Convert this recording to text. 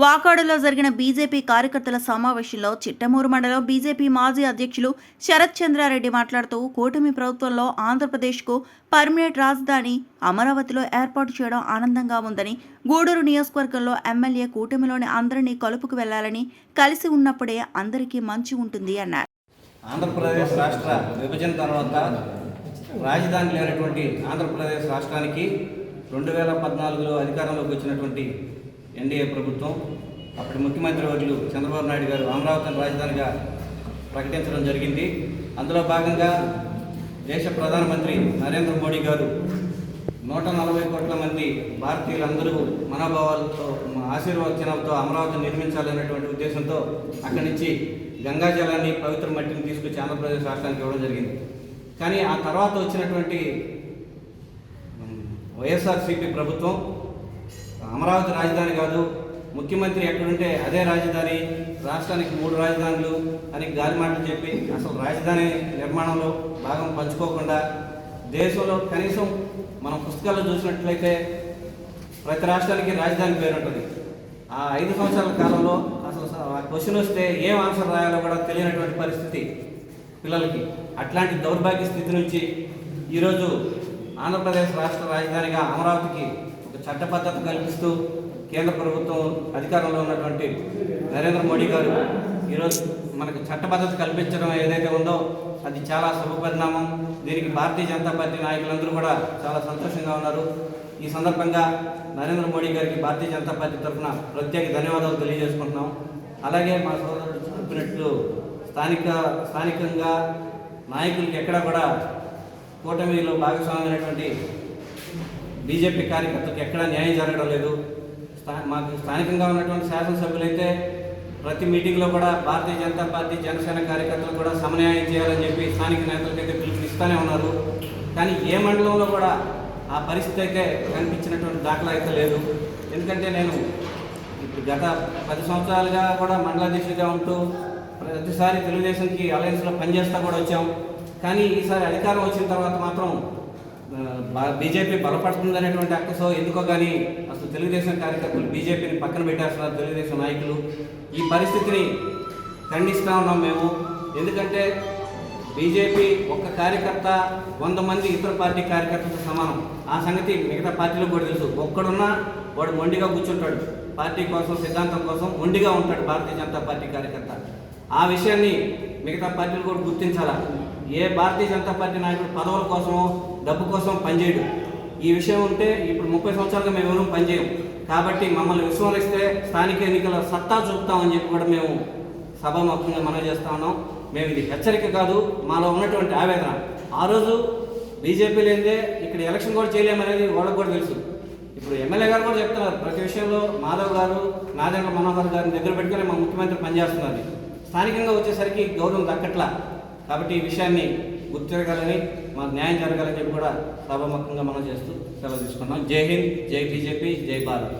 వాకాడులో జరిగిన బీజేపీ కార్యకర్తల సమావేశంలో చిట్టమూరు మండలం బీజేపీ మాజీ అధ్యక్షులు శరత్ చంద్రారెడ్డి మాట్లాడుతూ కూటమి ప్రభుత్వంలో ఆంధ్రప్రదేశ్కు పర్మనెంట్ రాజధాని అమరావతిలో ఏర్పాటు చేయడం ఆనందంగా ఉందని, గూడూరు నియోజకవర్గంలో ఎమ్మెల్యే కూటమిలోని అందరినీ కలుపుకు వెళ్లాలని, కలిసి ఉన్నప్పుడే అందరికీ మంచి ఉంటుంది అన్నారు. ఆంధ్రప్రదేశ్ రాష్ట్ర విభజన తర్వాత రాజధాని లేనటువంటి ఆంధ్రప్రదేశ్ రాష్ట్రానికి 2014లో అధికారంలోకి వచ్చినటువంటి ఎన్డీఏ ప్రభుత్వం అప్పటి ముఖ్యమంత్రి వర్యులు చంద్రబాబు నాయుడు గారు అమరావతిని రాజధానిగా ప్రకటించడం జరిగింది. అందులో భాగంగా దేశ ప్రధానమంత్రి నరేంద్ర మోడీ గారు 140 కోట్ల మంది భారతీయులందరూ మనోభావాలతో ఆశీర్వచనంతో అమరావతిని నిర్మించాలనేటువంటి ఉద్దేశంతో అక్కడి నుంచి గంగా జలాన్ని పవిత్ర మట్టిని తీసుకొచ్చి ఆంధ్రప్రదేశ్ రాష్ట్రానికి ఇవ్వడం జరిగింది. కానీ ఆ తర్వాత వచ్చినటువంటి వైఎస్ఆర్సీపీ ప్రభుత్వం అమరావతి రాజధాని కాదు, ముఖ్యమంత్రి ఎక్కడుంటే అదే రాజధాని, రాష్ట్రానికి 3 రాజధానులు అని గాలి మాటలు చెప్పి అసలు రాజధాని నిర్మాణంలో భాగం పంచుకోకుండా దేశంలో కనీసం మనం పుస్తకాల్లో చూసినట్లయితే ప్రతి రాష్ట్రానికి రాజధాని పేరు ఉంటుంది. ఆ 5 సంవత్సరాల కాలంలో అసలు ఆ క్వశ్చన్ వస్తే ఏం ఆన్సర్ రాయాలో కూడా తెలియనటువంటి పరిస్థితి పిల్లలకి. అట్లాంటి దౌర్భాగ్య స్థితి నుంచి ఈరోజు ఆంధ్రప్రదేశ్ రాష్ట్ర రాజధానిగా అమరావతికి ఒక చట్టబద్ధత కల్పిస్తూ కేంద్ర ప్రభుత్వం అధికారంలో ఉన్నటువంటి నరేంద్ర మోడీ గారు ఈరోజు మనకు చట్టబద్ధత కల్పించడం ఏదైతే ఉందో అది చాలా శుభపరిణామం. దీనికి భారతీయ జనతా పార్టీ నాయకులందరూ కూడా చాలా సంతోషంగా ఉన్నారు. ఈ సందర్భంగా నరేంద్ర మోడీ గారికి భారతీయ జనతా పార్టీ తరఫున ప్రత్యేక ధన్యవాదాలు తెలియజేసుకుంటున్నాం. అలాగే మా సోదరుడు చెప్పినట్లు స్థానికంగా నాయకులకి ఎక్కడా కూడా కూటమిలో భాగస్వామైనటువంటి బీజేపీ కార్యకర్తలకు ఎక్కడా న్యాయం జరగడం లేదు. మాకు స్థానికంగా ఉన్నటువంటి శాసనసభ్యులైతే ప్రతి మీటింగ్లో కూడా భారతీయ జనతా పార్టీ జనసేన కార్యకర్తలు కూడా సమన్యాయం చేయాలని చెప్పి స్థానిక నేతలకైతే పిలుపునిస్తూనే ఉన్నారు. కానీ ఏ మండలంలో కూడా ఆ పరిస్థితి అయితే కనిపించినటువంటి దాఖలా అయితే లేదు. ఎందుకంటే నేను ఇప్పుడు గత 10 సంవత్సరాలుగా కూడా మండలాధ్యక్షుడిగా ఉంటూ ప్రతిసారి తెలుగుదేశంకి అలయన్స్లో పనిచేస్తూ కూడా వచ్చాం. కానీ ఈసారి అధికారం వచ్చిన తర్వాత మాత్రం బీజేపీ బలపడుతుందనేటువంటి అక్కసో ఎందుకో కానీ అసలు తెలుగుదేశం కార్యకర్తలు బీజేపీని పక్కన పెట్టేస్తున్నారు తెలుగుదేశం నాయకులు. ఈ పరిస్థితిని ఖండిస్తూ ఉన్నాం మేము. ఎందుకంటే బీజేపీ ఒక్క కార్యకర్త 100 మంది ఇతర పార్టీ కార్యకర్తలతో సమానం. ఆ సంగతి మిగతా పార్టీలకు కూడా తెలుసు. ఒక్కడున్నా వాడు మొండిగా కూర్చుంటాడు, పార్టీ కోసం సిద్ధాంతం కోసం మొండిగా ఉంటాడు భారతీయ జనతా పార్టీ కార్యకర్త. ఆ విషయాన్ని మిగతా పార్టీలు కూడా గుర్తించాలా. ఏ భారతీయ జనతా పార్టీ నాయకుడు పదవుల కోసమో డబ్బు కోసం పనిచేయడు. ఈ విషయం ఉంటే ఇప్పుడు 30 సంవత్సరాలుగా మేము ఎవరూ పనిచేయం. కాబట్టి మమ్మల్ని విస్మరిస్తే స్థానిక ఎన్నికల సత్తా చూపుతామని చెప్పి కూడా మేము సభాముఖంగా మనవి చేస్తా ఉన్నాం. మేము ఇది హెచ్చరిక కాదు, మాలో ఉన్నటువంటి ఆవేదన. ఆ రోజు బీజేపీ లేదే ఇక్కడ ఎలక్షన్ కూడా చేయలేమనేది వాళ్ళకు కూడా తెలుసు. ఇప్పుడు ఎమ్మెల్యే గారు కూడా చెప్తున్నారు, ప్రతి విషయంలో మాధవ్ గారు, నాదెండ్ల మనోహర్ గారిని దగ్గర పెట్టుకుని మా ముఖ్యమంత్రి పనిచేస్తున్నారు. స్థానికంగా వచ్చేసరికి గౌరవం దక్కట్లా. కాబట్టి ఈ విషయాన్ని గుర్తిరగాలని, మాకు న్యాయం జరగాలని చెప్పి కూడా సభాముఖంగా మనం చేస్తూ సెలవు తీసుకున్నాం. జై హింద్, జై బీజేపీ, జై భారత్.